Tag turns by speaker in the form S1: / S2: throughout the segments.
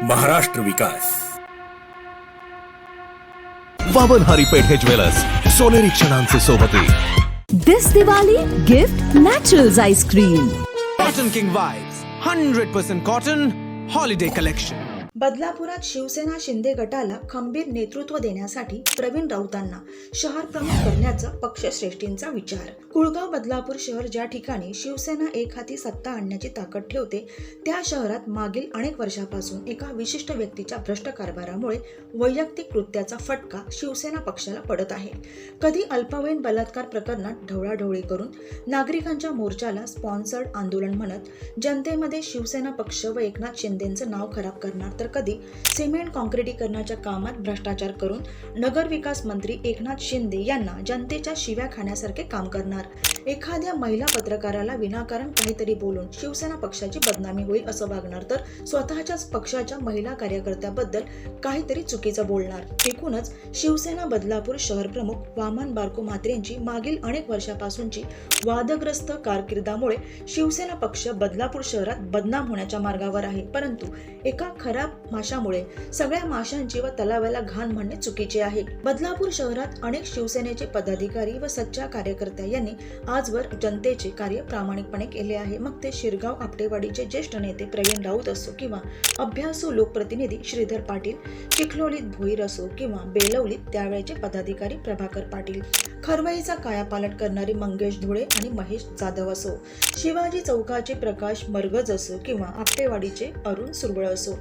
S1: महाराष्ट्र विकास.
S2: बावनहारी पेठे jewellers, सोनेरी क्षणांचे सोबती.
S3: This Diwali, gift Naturals ice cream.
S4: Cotton King Vibes, 100% cotton holiday collection.
S5: बदलापुरात Shiv Sena Shinde गटाला खंबीर नेतृत्व देण्यासाठी प्रवीण राऊतांना शहर प्रमुख करण्याचा पक्षश्रेष्ठींचा विचार. कुळगाव बदलापूर शहर ज्या ठिकाणी शिवसेना एक हाती सत्ता आणण्याची ताकद ठेवते, त्या शहरात मागील अनेक वर्षापासून एका विशिष्ट व्यक्तीच्या भ्रष्ट कारभारामुळे वैयक्तिक कृत्याचा फटका शिवसेना पक्षाला पडत आहे. कधी अल्पवयीन बलात्कार प्रकरणात ढवळाढवळी करून नागरिकांच्या मोर्चाला स्पॉन्सर्ड आंदोलन म्हणत जनतेमध्ये शिवसेना पक्ष व एकनाथ शिंदेंचं नाव खराब करणार, तर कधी सिमेंट काँक्रिटीकरणाच्या कामात भ्रष्टाचार करून नगरविकास मंत्री एकनाथ शिंदे यांना जनतेच्या शिव्या खाण्यासारखे काम करणार. एखाद्या महिला पत्रकाराला विनाकारण काहीतरी बोलून शिवसेना पक्षाची बदनामी होईल असं वागणार, तर स्वतःच्याच पक्षाच्या महिला कार्यकर्त्याबद्दल काहीतरी चुकीचं बोलणार. एकूणच शिवसेना बदलापूर शहर प्रमुख वामन बारको म्हात्रेंची मागील अनेक वर्षापासूनची वादग्रस्त कारकिर्दीमुळे शिवसेना पक्ष बदलापूर शहरात बदनाम होण्याच्या मार्गावर आहे. परंतु एका खराब माशामुळे सगळ्या माशांची व तलावाला घाण म्हणणे चुकीचे आहे. बदलापूर शहरात अनेक शिवसेनेचे पदाधिकारी व सच्चा कार्यकर्ते यांनी आजवर जनतेचे कार्य प्रामाणिकपणे केले आहे. मग ते शिरगाव आपटेवाडीचे ज्येष्ठ नेते प्रवीण राऊत असो किंवा अभ्यासू लोकप्रतिनिधी श्रीधर पाटील, चिखलोलीत भोईर असो किंवा बेलवलीत त्यावेळेचे पदाधिकारी प्रभाकर पाटील, खरवईचा कायापालट करणारे मंगेश धुळे आणि महेश जाधव असो, शिवाजी चौकाचे प्रकाश मरगज असो किंवा आपटेवाडीचे अरुण सुरवळ असो,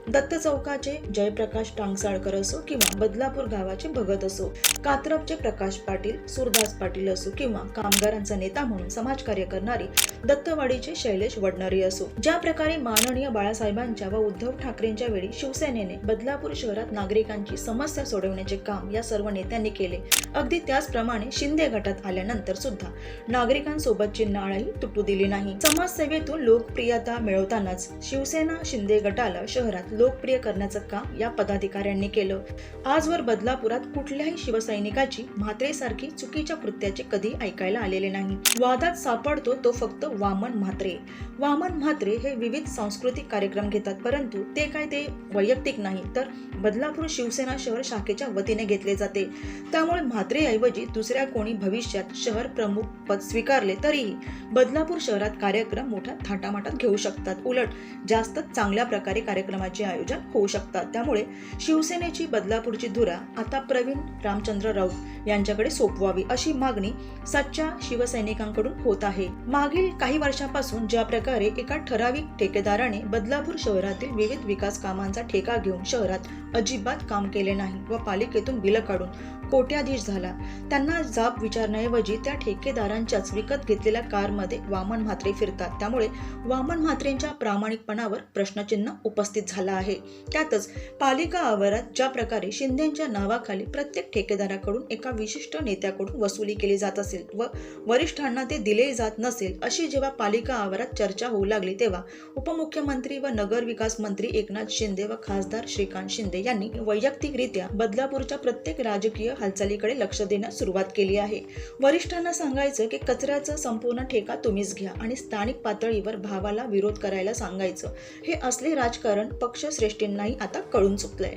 S5: दत्त चौकाचे जयप्रकाश टांगसाळकर असो किंवा बदलापूर गावाचे भगत असो, कात्रपचे प्रकाश पाटील, सुरदास पाटील असो किंवा कामगारांचा नेता म्हणून समाजकार्य करणारी दत्तवाडीचे शैलेश वडणारी असो, ज्या प्रकारे माननीय बाळासाहेबांच्या व उद्धव ठाकरेंच्या वेळी शिवसेनेने बदलापूर शहरात नागरिकांची समस्या सोडवण्याचे काम या सर्व नेत्यांनी केले, अगदी त्याचप्रमाणे शिंदे गटात आल्यानंतर सुद्धा नागरिकांसोबतची नाळही तुटू दिली नाही. समाजसेवेतून लोकप्रियता मिळवतानाच शिवसेना शिंदे गटाला शहरात लोकप्रिय करण्याचं काम या पदाधिकाऱ्यांनी केलं. आजवर बदलापुरात कुठल्याही शिवसैनिकाची म्हात्रेसारखी चुकीच्या कृत्याचे कधी ऐकायला आलेले नाही. वादात सापडतो तो फक्त वामन म्हात्रे. वामन म्हात्रे हे विविध सांस्कृतिक कार्यक्रम घेतात, परंतु ते काय ते वैयक्तिक नाही, तर बदलापूर शिवसेना शहर शाखेच्या वतीने घेतले जाते. त्यामुळे म्हात्रे ऐवजी दुसऱ्या कोणी भविष्यात शहर प्रमुख पद स्वीकारले तरीही बदलापूर शहरात कार्यक्रम मोठ्या थाटामाटात घेऊ शकतात. उलट जास्त चांगल्या प्रकारे कार्यक्रमाचे आयोजन होऊ शकतात. त्यामुळे शिवसेनेची बदलापूरची धुरा आता प्रवीण रामचंद्र राऊत यांच्याकडे सोपवावी अशी मागणी सच्च्या शिवसैनिकांकडून होत आहे. मागील काही वर्षापासून ज्या प्रकारे एका ठराविक ठेकेदाराने बदलापूर शहरातील विविध विकास कामांचा ठेका घेऊन शहरात अजिबात काम केले नाही व पालिकेतून बिलं काढून कोट्याधीश झाला, त्यांना जाब विचारण्याऐवजी त्या ठेकेदारांच्याच विकत घेतलेल्या कारमध्ये वामन म्हात्रे फिरतात. त्यामुळे वामन म्हात्रेंच्या प्रामाणिकपणावर प्रश्नचिन्ह उपस्थित झाला आहे. त्यातच पालिका आवारात ज्या प्रकारे शिंदेंच्या नावाखाली प्रत्येक ठेकेदाराकडून एका विशिष्ट नेत्याकडून वसुली केली जात असेल व वरिष्ठांना ते दिले जात नसेल अशी जेव्हा पालिका आवारात चर्चा होऊ लागली, तेव्हा उपमुख्यमंत्री व नगरविकास मंत्री एकनाथ शिंदे व खासदार श्रीकांत शिंदे यांनी वैयक्तिकरित्या बदलापूरच्या प्रत्येक राजकीय हालचालीकडे लक्ष देण्यास सुरुवात केली आहे. वरिष्ठांना सांगायचं की कचऱ्याचा संपूर्ण ठेका तुम्हीच घ्या आणि स्थानिक पातळीवर भावाला विरोध करायला सांगायचं. हे असले राजकारण पक्षश्रेष्ठींनाही आता कळून चुकलंय.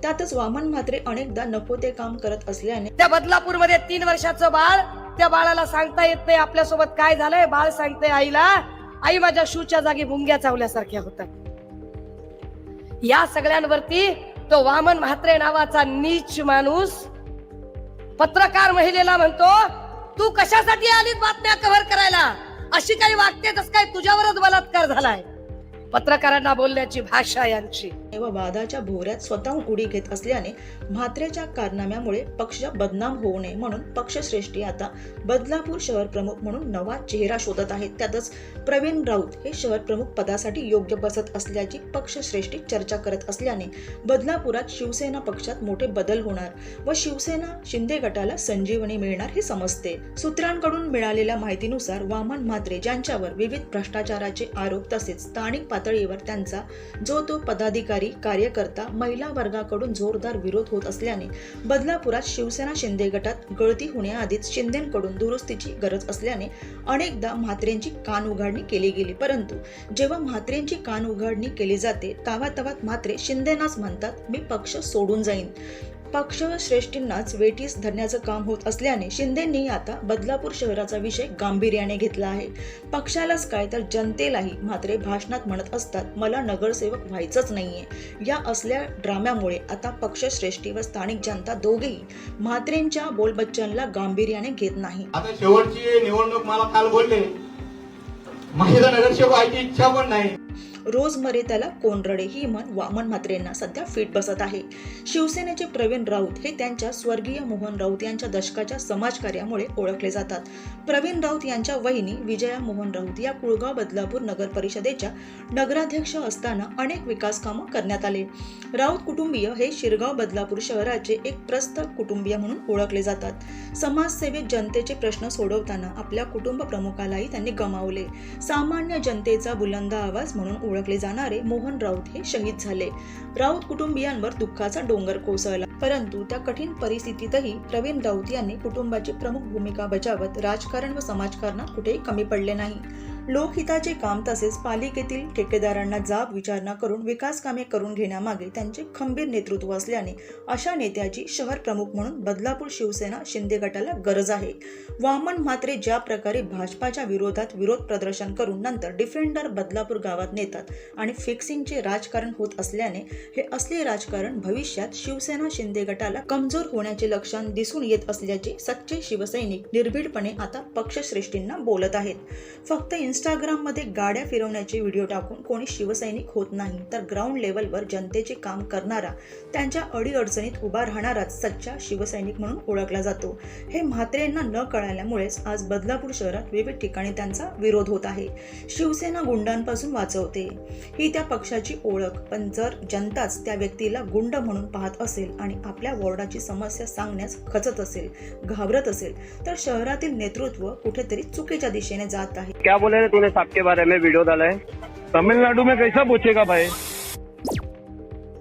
S5: त्यातच वामन म्हात्रे अनेकदा नको ते काम करत असल्याने
S6: त्या बदलापूरमध्ये 3 वर्षाचं बाळ, त्या बाळाला सांगता येत नाही आपल्यासोबत काय झालंय. बाळ सांगते आईला, आई माझ्या शूच्या जागी मुंग्या चावल्यासारख्या होतात. या सगळ्यांवरती तो वामन म्हात्रे नावाचा नीच माणूस पत्रकार महिलेला म्हणतो, तू कशासाठी आलीत बातम्या कव्हर करायला, अशी काही वागते तस काय तुझ्यावरच बलात्कार झालाय. पत्रकारांना बोलण्याची भाषा यांची.
S5: व वादाच्या भोवऱ्यात स्वतःहून उडी घेत असल्याने म्हात्रेच्या कारनाम्यामुळे पक्ष बदनाम होऊ नये म्हणून पक्षश्रेष्ठी आता बदलापूर शहर प्रमुख म्हणून नवा चेहरा शोधत आहेत. त्यातच प्रवीण राऊत हे शहर प्रमुख पदासाठी योग्य बसत असल्याची पक्षश्रेष्ठी चर्चा करत असल्याने बदलापुरात शिवसेना पक्षात मोठे बदल होणार व शिवसेना शिंदे गटाला संजीवनी मिळणार हे समजते. सूत्रांकडून मिळालेल्या माहितीनुसार वामन म्हात्रे ज्यांच्यावर विविध भ्रष्टाचाराचे आरोप तसेच स्थानिक पातळीवर त्यांचा जो तो पदाधिकारी कार्यकर्ता महिला वर्गाकडून जोरदार विरोध होत असल्याने बदलापुरात शिवसेना शिंदे गटात गळती होण्याआधीच शिंदेंकडून दुरुस्तीची गरज असल्याने अनेकदा म्हात्रेंची कान उघाडणी केली गेली, परंतु जेव्हा म्हात्रेंची कान उघाडणी केली जाते तावातावात म्हात्रे शिंदेनाच म्हणतात मी पक्ष सोडून जाईन. पक्ष श्रेष्ठींनाच वेठीस धरण्याचं काम होत असल्याने शिंदेंनी आता बदलापूर शहराचा विषय गांभीर्याने घेतला आहे. पक्षालाच काय तर जनतेलाही म्हात्रे भाषणात म्हणत असतात मला नगरसेवक व्हायचंच नाहीये. या असल्या ड्राम्यामुळे आता पक्षश्रेष्ठी व स्थानिक जनता दोघेही म्हात्रेंच्या बोलबच्चनला गांभीर्याने घेत नाही.
S1: आता शेवटची निवडणूक मला काल बोलले माझ्या नगरसेवक व्हायची इच्छा पण नाही.
S5: रोज मरे त्याला कोण रडे ही म्हण वामन म्हात्रेंना सध्या फिट बसत आहे. शिवसेनेचे प्रवीण राऊत हे त्यांच्या स्वर्गीय मोहन राऊत यांच्या दशकाच्या समाजकार्यामुळे ओळखले जातात. प्रवीण राऊत यांच्या वहिनी विजया मोहन राऊत या कुळगाव बदलापूर नगर परिषदेच्या नगराध्यक्ष असताना अनेक विकास कामं करण्यात आले. राऊत कुटुंबीय हे शिरगाव बदलापूर शहराचे एक प्रस्थ कुटुंबीय म्हणून ओळखले जातात. समाजसेवेत जनतेचे प्रश्न सोडवताना आपल्या कुटुंब प्रमुखालाही त्यांनी गमावले. सामान्य जनतेचा बुलंद आवाज म्हणून ओळखले जाणारे मोहन राऊत हे शहीद झाले. राऊत कुटुंबियांवर दुःखाचा डोंगर कोसळला, परंतु त्या कठीण परिस्थितीतही प्रवीण राऊत यांनी कुटुंबाची प्रमुख भूमिका बजावत राजकारण व समाजकारणात कुठेही कमी पडले नाही. लोकहिताचे काम तसेच पालिकेतील ठेकेदारांना जाब विचारणा करून विकास कामे करून घेण्यामागे त्यांचे खंबीर नेतृत्व असल्याने अशा नेत्याची शहर प्रमुख म्हणून बदलापूर शिवसेना शिंदे गटाला गरज आहे. वामन म्हात्रे ज्या प्रकारे भाजपाच्या विरोधात विरोध प्रदर्शन करून नंतर डिफेंडर बदलापूर गावात नेतात आणि फिक्सिंगचे राजकारण होत असल्याने हे असले राजकारण भविष्यात शिवसेना शिंदे गटाला कमजोर होण्याचे लक्षण दिसून येत असल्याचे सच्चे शिवसैनिक निर्भीडपणे आता पक्षश्रेष्ठींना बोलत आहेत. फक्त इंस्टाग्राममध्ये गाड्या फिरवण्याचे व्हिडिओ टाकून कोणी शिवसैनिक होत नाही, तर ग्राउंड लेवलवर जनतेचे काम करणारा त्यांच्या अडीअडचणीत उभा राहणाराच सच्चा शिवसैनिक म्हणून ओळखला जातो. हे म्हात्रेंना न कळाल्यामुळेच आज बदलापूर शहरात विविध ठिकाणी त्यांचा विरोध होत आहे. शिवसेना गुंडांपासून वाचवते ही त्या पक्षाची ओळख, पण जर जनताच त्या व्यक्तीला गुंड म्हणून पाहत असेल आणि आपल्या वॉर्डाची समस्या सांगण्यास खचत असेल, घाबरत असेल, तर शहरातील नेतृत्व कुठेतरी चुकीच्या दिशेने जात आहे.
S7: क्या बोले तूने साहब के बारे में वीडियो डाला है?
S8: तमिलनाडु में कैसा पूछेगा भाई?